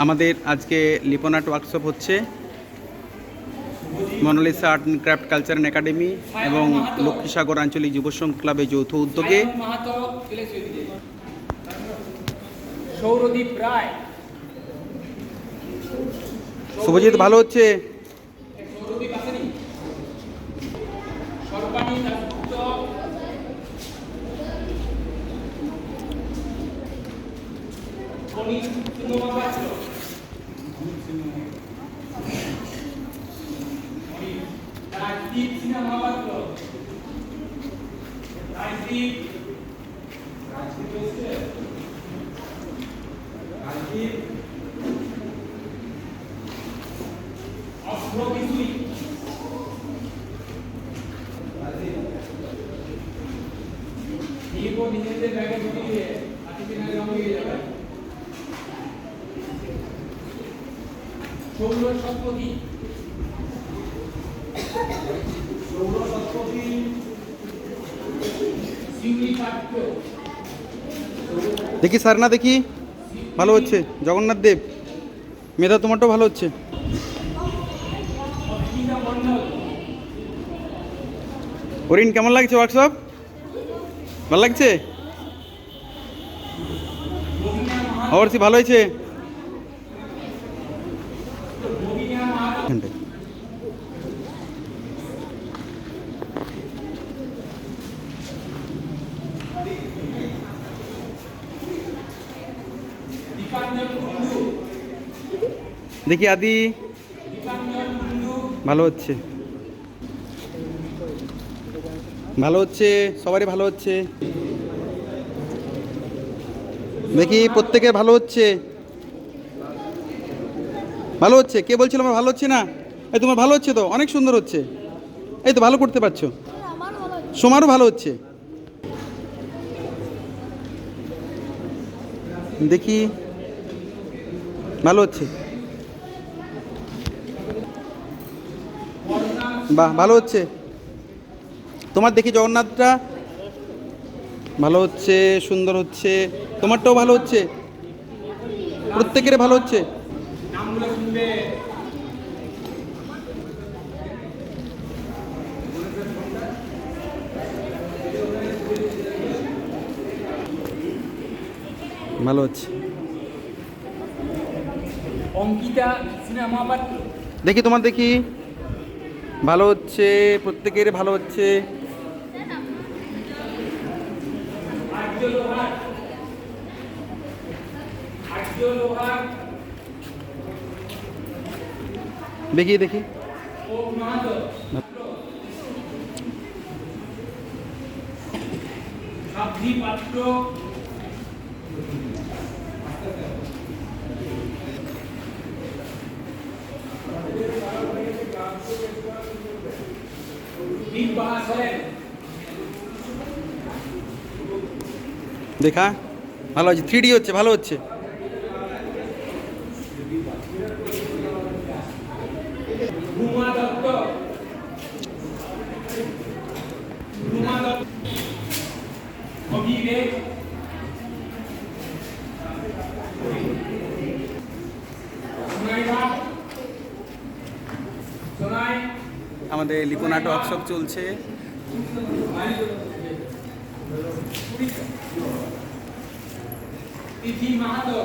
আমাদের আজকে Lippan art workshop হচ্ছে Monalisa art and craft culture and academy এবং লক্ষ্মীসাগর আঞ্চলিক যুব সংঘ ক্লাবের যৌথ উদ্যোগে। সৌরদীপ রায়, শুভজিৎ ভালো হচ্ছে। দেখি স্যার না দেখি ভালো হচ্ছে। জগন্নাথ দেব, মেধা তোমারটাও ভালো হচ্ছে। হরিণ কেমন লাগছে ওয়ার্কশপ? ভালো লাগছে? অবশ্যই ভালো হয়েছে। দেখি আদি ভালো হচ্ছে, ভালো হচ্ছে, সবারই ভালো হচ্ছে। দেখি প্রত্যেকে ভালো হচ্ছে, ভালো হচ্ছে। কে বলছিল আমার ভালো হচ্ছে না? এই তোমার ভালো হচ্ছে তো, অনেক সুন্দর হচ্ছে। এই তো ভালো করতে পারছো। সোমারও ভালো হচ্ছে। দেখি ভালো হচ্ছে, বাহ ভালো হচ্ছে। তোমার দেখি জগন্নাথটা ভালো হচ্ছে, সুন্দর হচ্ছে। তোমারটাও ভালো হচ্ছে, প্রত্যেকের ভালো হচ্ছে। ভালো হচ্ছে। অঙ্কিতা সিনেমা পাত্র, দেখি তোমার দেখি ভালো হচ্ছে, প্রত্যেকের ভালো হচ্ছে। দেখি দেখি পাত্র, দেখা ভালো হচ্ছে। 3D হচ্ছে, ভালো হচ্ছে। আমাদের লিপন আর্ট ওয়ার্কশপ চলছে। তিথি মাহাতো।